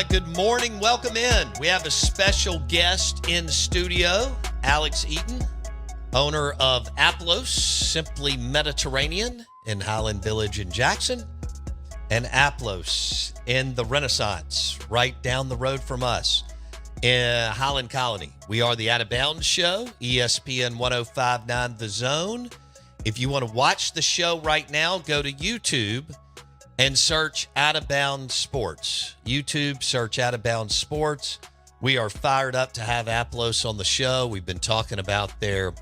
Good morning. Welcome in. We have a special guest in studio, Alex Eaton, owner of Aplos, Simply Mediterranean in Highland Village in Jackson, and Aplos in the Renaissance, right down the road from us in Highland Colony. We are the Out of Bounds Show, ESPN 105.9 The Zone. If you want to watch the show right now, go to YouTube and search Out of Bounds Sports. YouTube, search Out of Bounds Sports. We are fired up to have Aplos on the show. We've been talking about their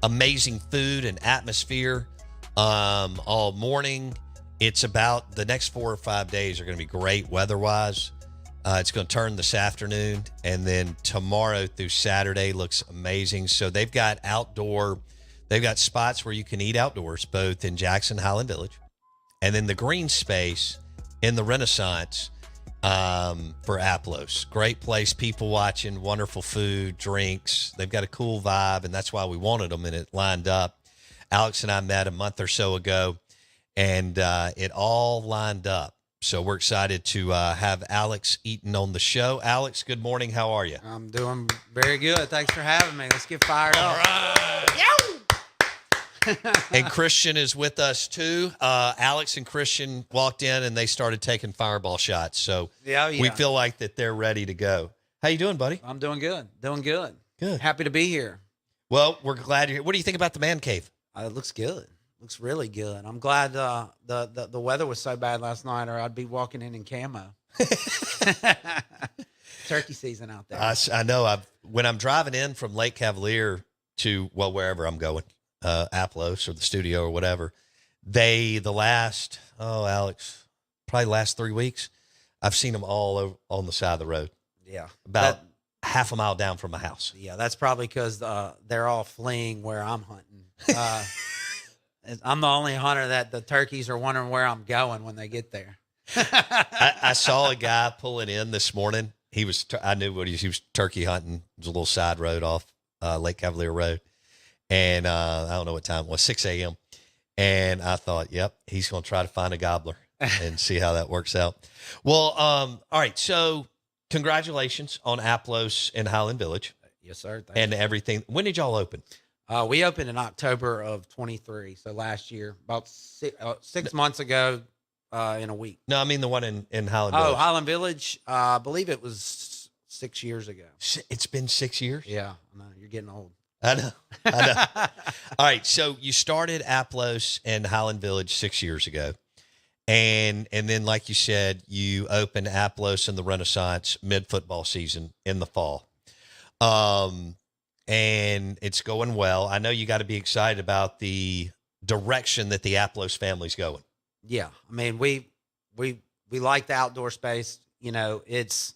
amazing food and atmosphere all morning. It's about the next 4 or 5 days are going to be great weather-wise. It's going to turn this afternoon, and then tomorrow through Saturday looks amazing. So they've got spots where you can eat outdoors, both in Jackson, Highland Village, and then the green space in the Renaissance for Aplos. Great place, people watching, wonderful food, drinks. They've got a cool vibe, and that's why we wanted them, and it lined up. Alex and I met a month or so ago, and it all lined up. So we're excited to have Alex Eaton on the show. Alex, good morning. How are you? I'm doing very good. Thanks for having me. Let's get fired up. All right. And Christian is with us too. Alex and Christian walked in and they started taking fireball shots. So we feel like that they're ready to go. How you doing, buddy? I'm doing good. Doing good. Good. Happy to be here. Well, we're glad you're here. What do you think about the man cave? It looks good. Looks really good. I'm glad the weather was so bad last night, or I'd be walking in camo. Turkey season out there. I know. When I'm driving in from Lake Cavalier to wherever I'm going, Aplos or the studio or whatever, probably the last 3 weeks, I've seen them all on the side of the road. Yeah, about half a mile down from my house. Yeah, that's probably because they're all fleeing where I'm hunting. I'm the only hunter that the turkeys are wondering where I'm going when they get there. I saw a guy pulling in this morning. I knew what he was turkey hunting. It was a little side road off Lake Cavalier Road. And I don't know what time it was, 6 a.m. And I thought, yep, he's going to try to find a gobbler and see how that works out. Well, all right. So congratulations on Aplos in Highland Village. Yes, sir. Thank you. Everything. When did y'all open? We opened in October of 23. So last year, about 6 months ago in a week. No, I mean the one in Highland Village. Oh, Highland Village. I believe it was 6 years ago. It's been 6 years? Yeah. No, you're getting old. I know. All right. So you started Aplos in Highland Village 6 years ago. And then, like you said, you opened Aplos in the Renaissance mid-football season in the fall. And it's going well. I know you got to be excited about the direction that the Aplos family's going. Yeah. I mean, we like the outdoor space. You know, it's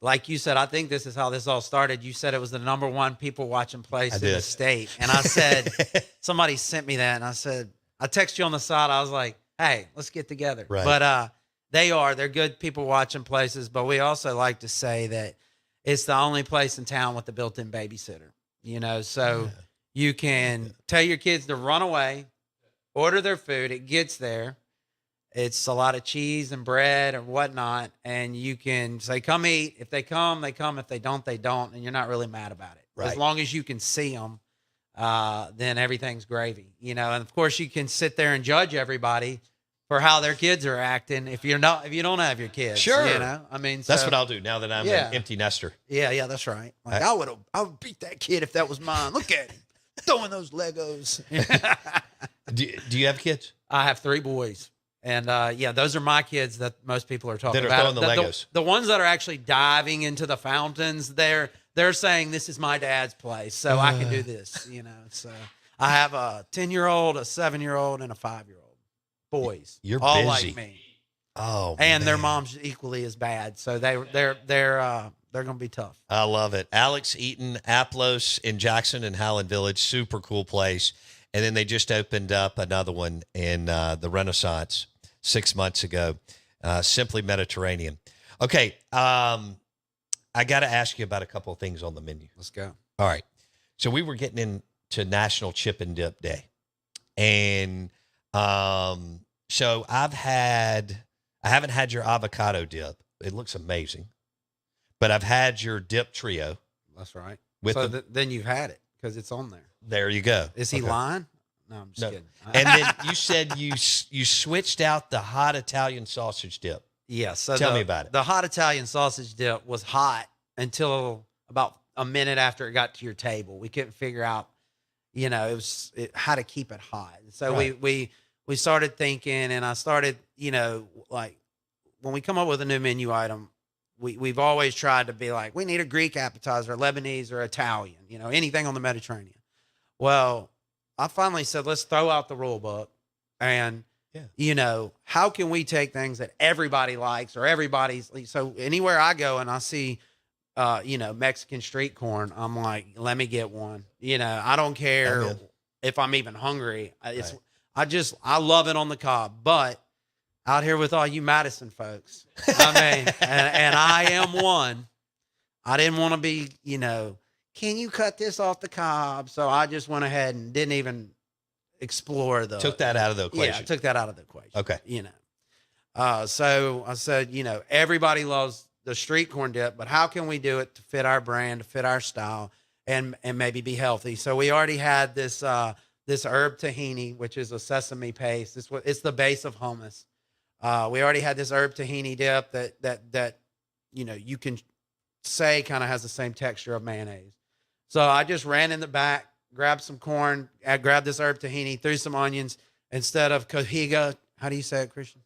like you said, I think this is how this all started. You said it was the number one people watching place in the state. And I said, somebody sent me that. And I said, I text you on the side. I was like, hey, let's get together. Right. But they're good people watching places. But we also like to say that it's the only place in town with a built-in babysitter, you know, so you can tell your kids to run away, order their food. It gets there. It's a lot of cheese and bread and whatnot. And you can say, come eat. If they come, they come. If they don't, they don't. And you're not really mad about it. Right. As long as you can see them, then everything's gravy, you know. And of course you can sit there and judge everybody for how their kids are acting if you don't have your kids. Sure. You know, I mean, that's what I'll do now that I'm an empty nester. Yeah, that's right. Like I would beat that kid if that was mine. Look at him throwing those Legos. Do you have kids? I have 3 boys. And those are my kids that most people are talking that are about. Throwing the Legos. The ones that are actually diving into the fountains, they're saying this is my dad's place, so I can do this, you know. So I have a 10-year-old, a 7-year-old, and a 5-year-old. Boys. You're all busy. like me. Oh, and man. their mom's equally as bad, so they're going to be tough. I love it. Alex Eaton, Aplos in Jackson and Highland Village, super cool place. And then they just opened up another one in the Renaissance 6 months ago, Simply Mediterranean. Okay, I got to ask you about a couple of things on the menu. Let's go. All right. So we were getting into National Chip and Dip Day. And so I haven't had your avocado dip, It looks amazing. But I've had your dip trio. That's right. With So then you've had it because it's on there. There you go. Is he lying? No, I'm just kidding. And then you said you switched out the hot Italian sausage dip. Yeah. So tell me about it. The hot Italian sausage dip was hot until about a minute after it got to your table. We couldn't figure out, how to keep it hot. So right. we started thinking, and I started, like when we come up with a new menu item, we've always tried to be like, we need a Greek appetizer, Lebanese, or Italian, anything on the Mediterranean. Well, I finally said, let's throw out the rule book and, how can we take things that everybody likes or everybody's. So anywhere I go and I see, Mexican street corn, I'm like, let me get one. I don't care if I'm even hungry. I love it on the cob, but out here with all you Madison folks, I mean, and I am one, I didn't want to be, can you cut this off the cob? So I just went ahead and didn't even explore took that out of the equation. Yeah, I took that out of the equation. Okay. So I said, everybody loves the street corn dip, but how can we do it to fit our brand, to fit our style, and maybe be healthy? So we already had this herb tahini, which is a sesame paste. It's the base of hummus. We already had this herb tahini dip that you can say kind of has the same texture of mayonnaise. So I just ran in the back, grabbed some corn, grabbed this herb tahini, threw some onions instead of cohiga. How do you say it, Christian?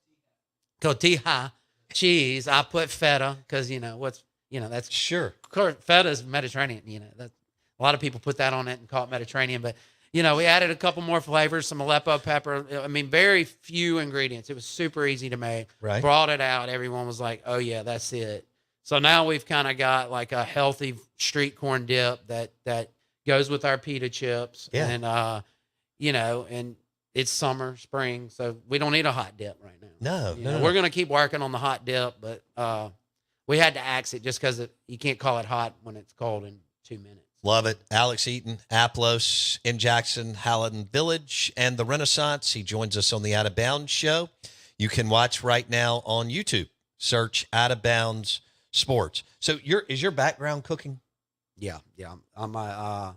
Cotija cheese. I put feta because that's sure. Feta is Mediterranean. That a lot of people put that on it and call it Mediterranean, but we added a couple more flavors, some Aleppo pepper. I mean, very few ingredients. It was super easy to make. Right. Brought it out. Everyone was like, oh yeah, that's it. So now we've kind of got like a healthy street corn dip that goes with our pita chips. Yeah. And, and it's summer, spring, so we don't need a hot dip right now. No. We're going to keep working on the hot dip, but we had to axe it just because you can't call it hot when it's cold in 2 minutes. Love it. Alex Eaton, Aplos in Jackson, Highland Village, and the Renaissance. He joins us on the Out of Bounds show. You can watch right now on YouTube. Search Out of Bounds Sports. So is your background cooking? Yeah. I'm a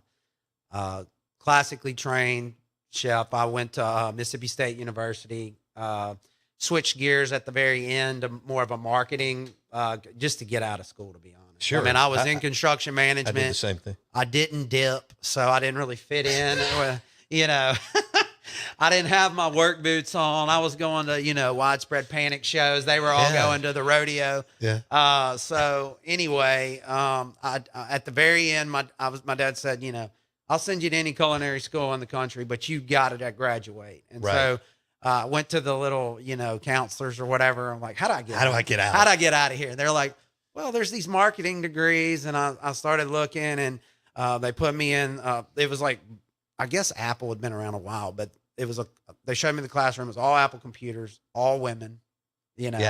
classically trained chef. I went to Mississippi State University, switched gears at the very end to more of a marketing, just to get out of school, to be honest. Sure. I mean, I was in construction management. I did the same thing. I didn't dip, so I didn't really fit in. I didn't have my work boots on. I was going to, Widespread Panic shows. They were all going to the rodeo. Yeah. So anyway, at the very end, my dad said, I'll send you to any culinary school in the country, but you got to graduate. And so I went to the little, counselors or whatever. I'm like, how do I get out of here? And they're like, well, there's these marketing degrees. And I started looking, and they put me in, it was like, I guess Apple had been around a while, but they showed me the classroom. It was all Apple computers, all women,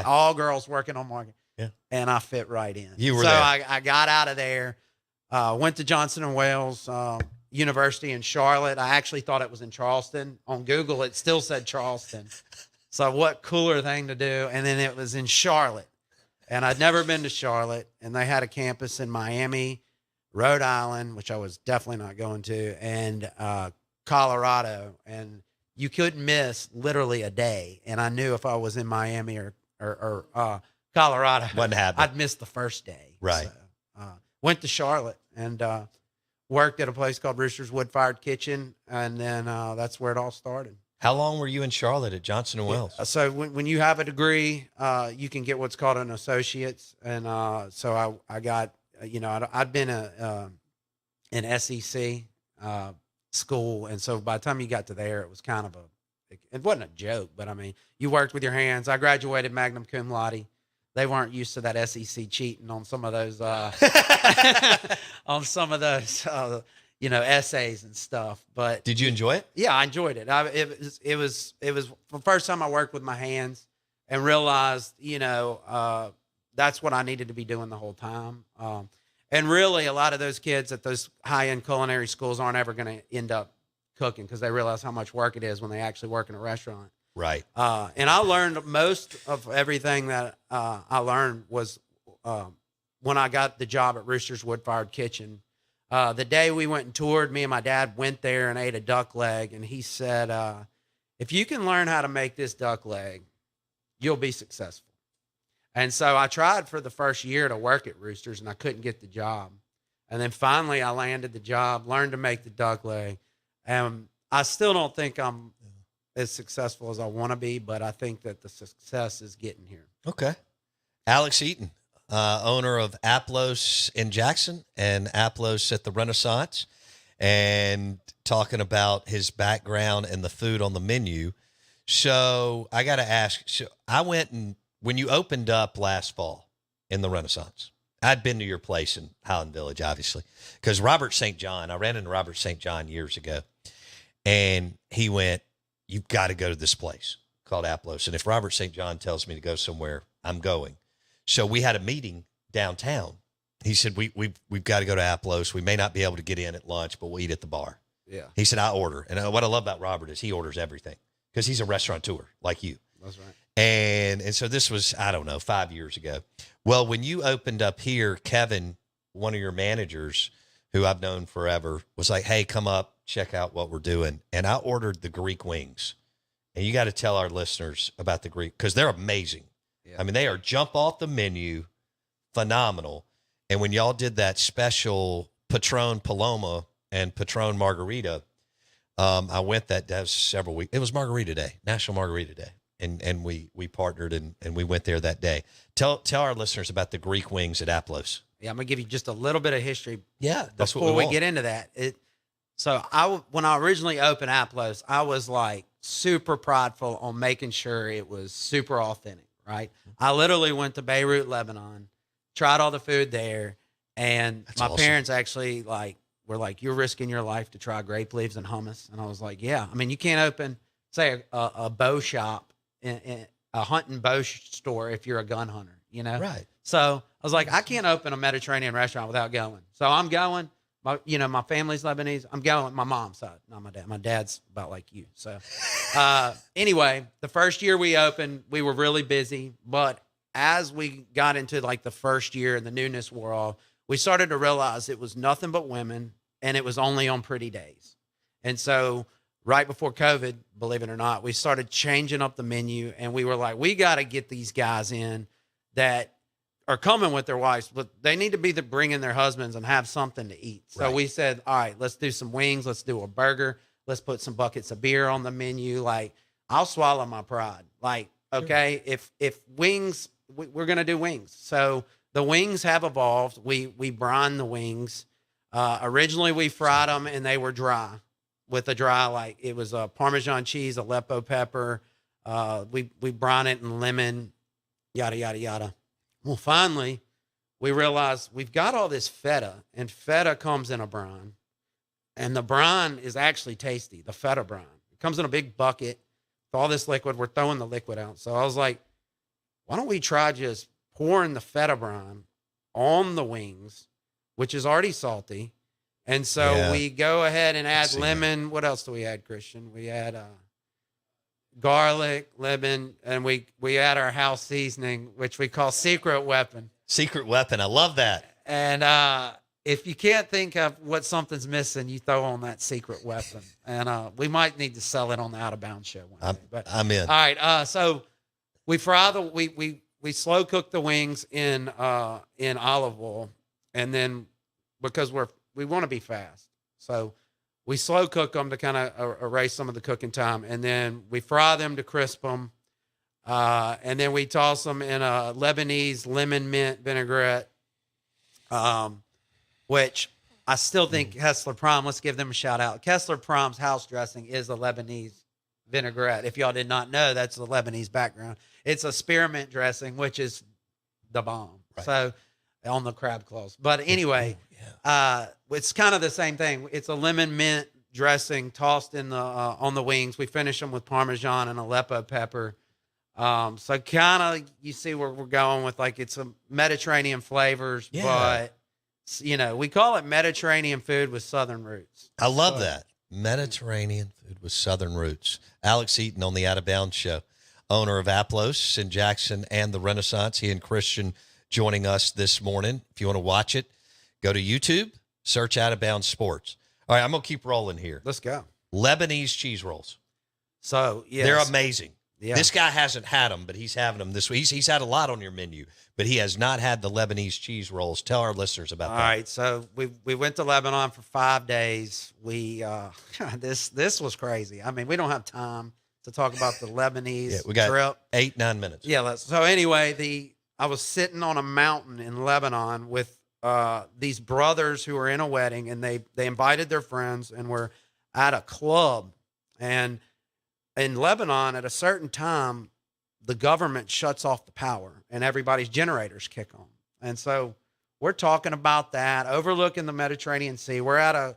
all girls working on marketing. Yeah. And I fit right in. You were so there. I got out of there, went to Johnson & Wales University in Charlotte. I actually thought it was in Charleston. On Google, it still said Charleston. So what cooler thing to do? And then it was in Charlotte. And I'd never been to Charlotte. And they had a campus in Miami, Rhode Island, which I was definitely not going to, and Colorado. And you couldn't miss literally a day. And I knew if I was in Miami or Colorado, Wouldn't happen. I'd miss the first day. Right. So, went to Charlotte and worked at a place called Rooster's Wood Fired Kitchen. And then that's where it all started. How long were you in Charlotte at Johnson & Wales? So when you have a degree, you can get what's called an associate's. And so I got, I'd been an SEC school. And so by the time you got to there, it was kind of it wasn't a joke, but I mean, you worked with your hands. I graduated magna cum laude. They weren't used to that SEC cheating on some of those, essays and stuff. But did you enjoy it? Yeah, I enjoyed it. It was the first time I worked with my hands and realized, that's what I needed to be doing the whole time. And really, a lot of those kids at those high-end culinary schools aren't ever going to end up cooking because they realize how much work it is when they actually work in a restaurant. Right. And I learned most of everything that I learned was when I got the job at Rooster's Wood Fired Kitchen. The day we went and toured, me and my dad went there and ate a duck leg. And he said, if you can learn how to make this duck leg, you'll be successful. And so I tried for the first year to work at Rooster's, and I couldn't get the job. And then finally I landed the job, learned to make the duck leg. And I still don't think I'm as successful as I want to be, but I think that the success is getting here. Okay. Alex Eaton, owner of Aplos in Jackson and Aplos at the Renaissance, and talking about his background and the food on the menu. So I got to ask, so I went and when you opened up last fall in the Renaissance, I'd been to your place in Highland Village, obviously, because Robert St. John, I ran into Robert St. John years ago, and he went, you've got to go to this place called Aplos. And if Robert St. John tells me to go somewhere, I'm going. So we had a meeting downtown. He said, we've got to go to Aplos. We may not be able to get in at lunch, but we'll eat at the bar. Yeah. He said, I order. And what I love about Robert is he orders everything because he's a restaurateur like you. That's right. And so this was, I don't know, 5 years ago. Well, when you opened up here, Kevin, one of your managers who I've known forever, was like, hey, come up, check out what we're doing. And I ordered the Greek wings. And you got to tell our listeners about the Greek, because they're amazing. Yeah. I mean, they are jump off the menu, phenomenal. And when y'all did that special Patron Paloma and Patron Margarita, I went that was several weeks. It was Margarita Day, National Margarita Day. And we partnered and we went there that day. Tell our listeners about the Greek wings at Aplos. Yeah, I'm gonna give you just a little bit of history. Yeah, that's before what we get into that. When I originally opened Aplos, I was like super prideful on making sure it was super authentic. Right? I literally went to Beirut, Lebanon, tried all the food there, and that's my awesome. Parents actually were like, "You're risking your life to try grape leaves and hummus," and I was like, "Yeah." I mean, you can't open, say, a bow shop. In a hunting bow store if you're a gun hunter, you know? Right. So I was like, I can't open a Mediterranean restaurant without going. So I'm going. My family's Lebanese. I'm going. My mom's side, not my dad. My dad's about like you. So anyway, the first year we opened, we were really busy. But as we got into like the first year in the newness world, we started to realize it was nothing but women, and it was only on pretty days. And so right before COVID, believe it or not, we started changing up the menu, and we were like, we got to get these guys in that are coming with their wives, but they need to be bringing their husbands and have something to eat. So we said, all right, let's do some wings. Let's do a burger. Let's put some buckets of beer on the menu. Like, I'll swallow my pride. Like, okay, if wings, we're going to do wings. So the wings have evolved. We brine the wings. Originally we fried them and they were dry. With a dry, like it was a Parmesan cheese, Aleppo pepper. We brine it in lemon, yada, yada, yada. Well, finally, we realized we've got all this feta, and feta comes in a brine. And the brine is actually tasty, the feta brine. It comes in a big bucket with all this liquid. We're throwing the liquid out. So I was like, why don't we try just pouring the feta brine on the wings, which is already salty. And so we go ahead and add lemon. What else do we add, Christian? We add garlic, lemon, and we add our house seasoning, which we call Secret Weapon. Secret Weapon. I love that. And if you can't think of what something's missing, you throw on that Secret Weapon. And we might need to sell it on the Out of Bounds show one day. But I'm in. All right. So we fry we slow cook the wings in olive oil, and then because we want to be fast. So we slow cook them to kind of erase some of the cooking time. And then we fry them to crisp them. And then we toss them in a Lebanese lemon mint vinaigrette, which I still think Kessler Prime, let's give them a shout out. Kessler Prime's house dressing is a Lebanese vinaigrette. If y'all did not know, that's the Lebanese background. It's a spearmint dressing, which is the bomb. Right. So on the crab claws. But anyway, it's kind of the same thing. It's a lemon mint dressing tossed in the on the wings. We finish them with Parmesan and Aleppo pepper. So kind of you see where we're going with, like, it's a Mediterranean flavors, but we call it Mediterranean food with Southern roots. I love that. Mediterranean food with Southern roots. Alex Eaton on the Out of Bounds Show, owner of Aplos in Jackson and the Renaissance. He and Christian joining us this morning. If you want to watch it, go to YouTube, search Out of Bounds Sports. All right, I'm going to keep rolling here. Let's go. Lebanese cheese rolls. So, yes. They're amazing. Yeah. This guy hasn't had them, but he's having them this week. He's had a lot on your menu, but he has not had the Lebanese cheese rolls. Tell our listeners about that. All right, so we went to Lebanon for 5 days. We this was crazy. I mean, we don't have time to talk about the Lebanese we got trip. 8-9 minutes. Yeah, so anyway, I was sitting on a mountain in Lebanon with these brothers who were in a wedding, and they invited their friends, and we're at a club. And in Lebanon, at a certain time, the government shuts off the power and everybody's generators kick on. And so we're talking about that, overlooking the Mediterranean Sea. We're at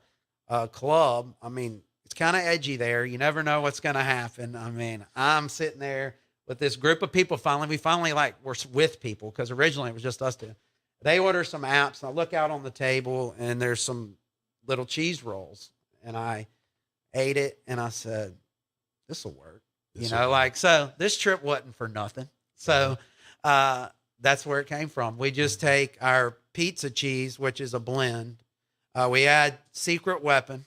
a club. I mean, it's kind of edgy there. You never know what's going to happen. I mean, I'm sitting there with this group of people. We finally we're with people, because originally it was just us two. They order some apps, and I look out on the table, and there's some little cheese rolls. And I ate it, and I said, this will work. So this trip wasn't for nothing. So that's where it came from. We just take our pizza cheese, which is a blend. We add secret weapon.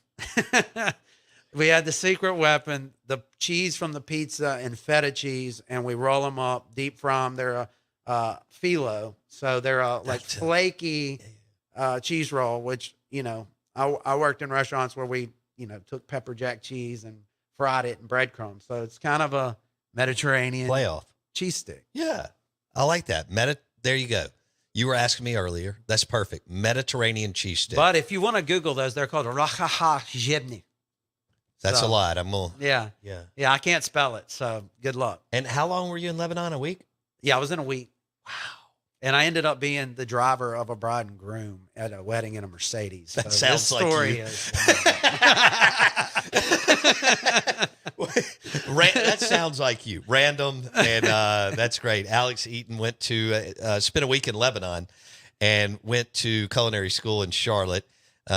We add the secret weapon, the cheese from the pizza and feta cheese, and we roll them up, deep fry them. They're a phyllo. So they're a flaky cheese roll, which, I worked in restaurants where we, took pepper jack cheese and fried it in breadcrumbs. So it's kind of a Mediterranean playoff cheese stick. Yeah, I like that. There you go. You were asking me earlier. That's perfect. Mediterranean cheese stick. But if you want to Google those, they're called rachaha jibni. That's a lot. I'm going. Yeah. I can't spell it, so good luck. And how long were you in Lebanon? A week? Yeah, I was in a week. Wow. And I ended up being the driver of a bride and groom at a wedding in a Mercedes. That sounds like you. That sounds like you. Random, and that's great. Alex Eaton went to spent a week in Lebanon and went to culinary school in Charlotte.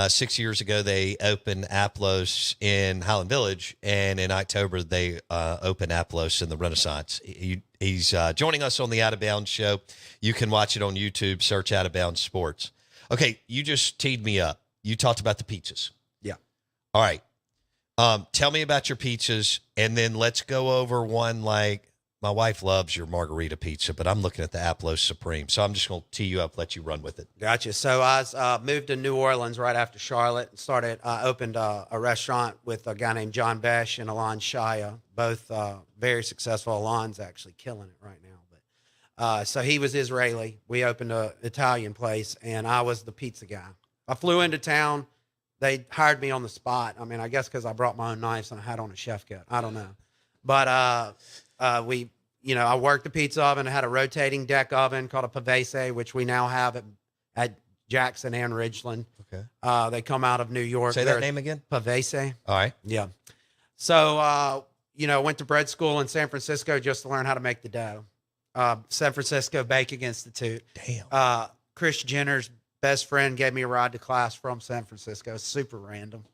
6 years ago, they opened Aplos in Highland Village, and in October, they opened Aplos in the Renaissance. He's joining us on the Out of Bounds Show. You can watch it on YouTube. Search Out of Bounds Sports. Okay, you just teed me up. You talked about the pizzas. Yeah. All right. Tell me about your pizzas, and then let's go over one. Like, my wife loves your margarita pizza, but I'm looking at the Aplos Supreme, so I'm just going to tee you up, let you run with it. Gotcha. So I moved to New Orleans right after Charlotte and opened a restaurant with a guy named John Besh and Alon Shaya, both very successful. Alon's actually killing it right now. But so he was Israeli. We opened an Italian place, and I was the pizza guy. I flew into town. They hired me on the spot. I mean, I guess because I brought my own knives and I had on a chef coat. I don't know. But I worked the pizza oven. I had a rotating deck oven called a Pavese, which we now have at Jackson and Ridgeland. Okay. They come out of New York. Say that name again. Pavese. All right. Yeah. So, went to bread school in San Francisco just to learn how to make the dough. San Francisco Baking Institute. Damn. Chris Jenner's best friend gave me a ride to class from San Francisco. Super random.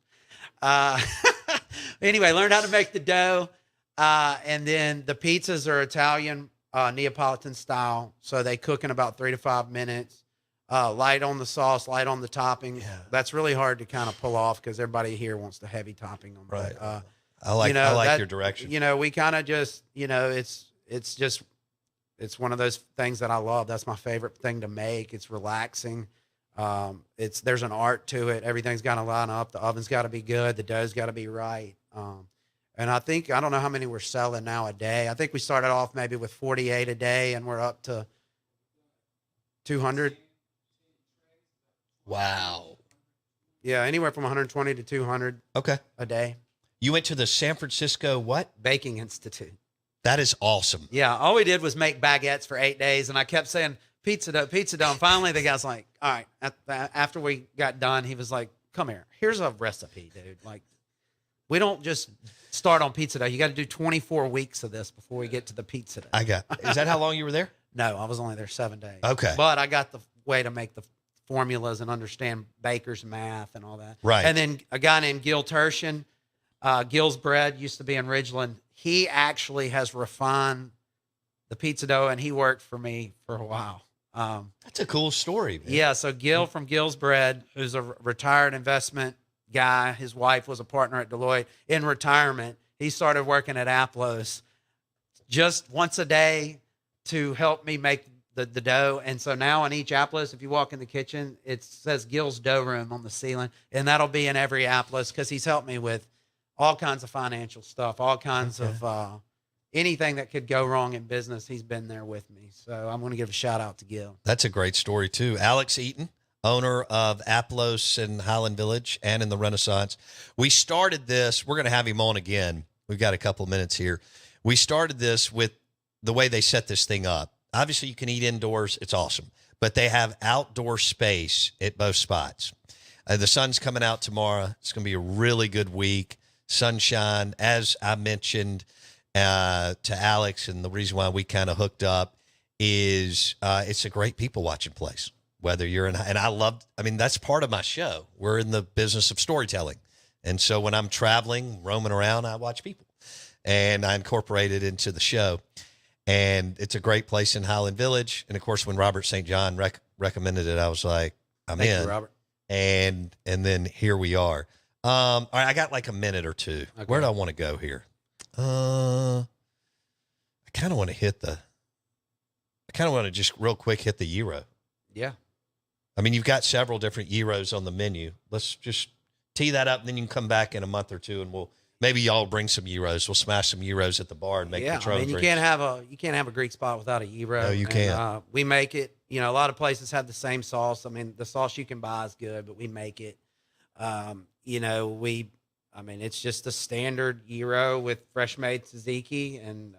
Anyway, learned how to make the dough. And then the pizzas are Italian, Neapolitan style. So they cook in about 3 to 5 minutes. Light on the sauce, light on the topping. Yeah. That's really hard to kind of pull off because everybody here wants the heavy topping on. Right. But, I like your direction. We kind of just, it's one of those things that I love. That's my favorite thing to make. It's relaxing. There's an art to it. Everything's got to line up. The oven's got to be good. The dough's got to be right. And I don't know how many we're selling now a day. I think we started off maybe with 48 a day, and we're up to 200. Wow. Yeah, anywhere from 120 to 200 a day. You went to the San Francisco what? Baking Institute. That is awesome. Yeah, all we did was make baguettes for 8 days, and I kept saying, pizza dough, pizza dough. And finally, the guy's like, all right. After we got done, he was like, come here. Here's a recipe, dude. Like, we don't just start on pizza dough. You got to do 24 weeks of this before we get to the pizza dough. Is that how long you were there? No, I was only there 7 days. Okay. But I got the way to make the formulas and understand baker's math and all that. Right. And then a guy named Gil Tershin, Gil's Bread used to be in Ridgeland. He actually has refined the pizza dough, and he worked for me for a while. That's a cool story, man. Yeah, so Gil from Gil's Bread, who's a retired investment guy, his wife was a partner at Deloitte in retirement. He started working at Aplos just once a day to help me make the dough. And so now in each Aplos, if you walk in the kitchen, it says Gil's Dough Room on the ceiling, and that'll be in every Aplos because he's helped me with all kinds of financial stuff, all kinds of anything that could go wrong in business. He's been there with me. So I'm going to give a shout out to Gil. That's a great story too. Alex Eaton, owner of Aplos in Highland Village and in the Renaissance. We started this. We're going to have him on again. We've got a couple of minutes here. We started this with the way they set this thing up. Obviously, you can eat indoors. It's awesome. But they have outdoor space at both spots. The sun's coming out tomorrow. It's going to be a really good week. Sunshine, as I mentioned to Alex, and the reason why we kind of hooked up is it's a great people watching place. Whether you're in, and I mean, that's part of my show. We're in the business of storytelling. And so when I'm traveling, roaming around, I watch people. And I incorporate it into the show. And it's a great place in Highland Village. And, of course, when Robert St. John recommended it, I was like, I'm in. Thank you, Robert. And then here we are. All right, I got like a minute or two. Okay. Where do I want to go here? I kind of want to just real quick hit the gyro. Yeah. I mean, you've got several different gyros on the menu. Let's just tee that up, and then you can come back in a month or two, and maybe y'all bring some gyros. We'll smash some gyros at the bar and make Patron drinks. You can't have a Greek spot without a gyro. No, you can't. We make it. You know, a lot of places have the same sauce. I mean, the sauce you can buy is good, but we make it. You know, it's just a standard gyro with fresh made tzatziki, and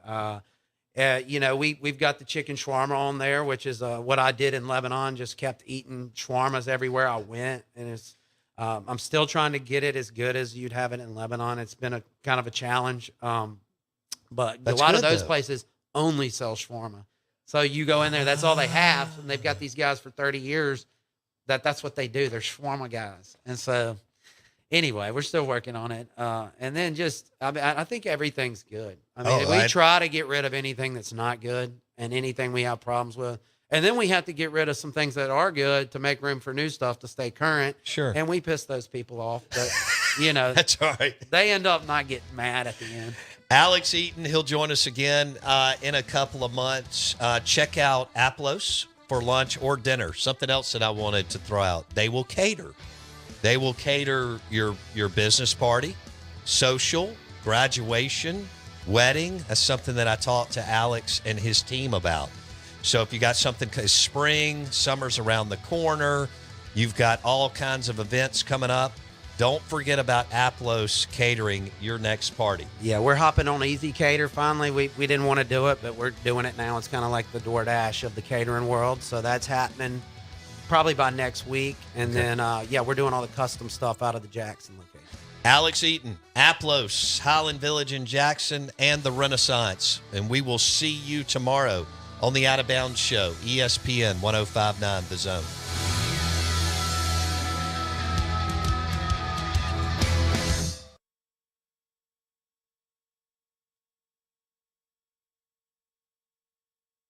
you know, we've got the chicken shawarma on there, which is what I did in Lebanon. Just kept eating shawarmas everywhere I went, and it's. I'm still trying to get it as good as you'd have it in Lebanon. It's been a kind of a challenge, but a lot of those places only sell shawarma. So you go in there, that's all they have, and they've got these guys for 30 years. That's what they do. They're shawarma guys, and so. Anyway, we're still working on it. And then I think everything's good. I mean, we try to get rid of anything that's not good and anything we have problems with. And then we have to get rid of some things that are good to make room for new stuff to stay current. Sure. And we piss those people off. But, you know, that's all right. They end up not getting mad at the end. Alex Eaton, he'll join us again in a couple of months. Check out Aplos for lunch or dinner. Something else that I wanted to throw out. They will cater. They will cater your business party, social, graduation, wedding. That's something that I talked to Alex and his team about. So if you got something, spring, summer's around the corner, you've got all kinds of events coming up, don't forget about Aplos catering your next party. Yeah, we're hopping on Easy Cater finally. We didn't want to do it, but we're doing it now. It's kind of like the DoorDash of the catering world. So that's happening. Probably by next week. And then, we're doing all the custom stuff out of the Jackson location. Alex Eaton, Aplos, Highland Village in Jackson, and the Renaissance. And we will see you tomorrow on the Out of Bounds Show, ESPN 105.9 The Zone.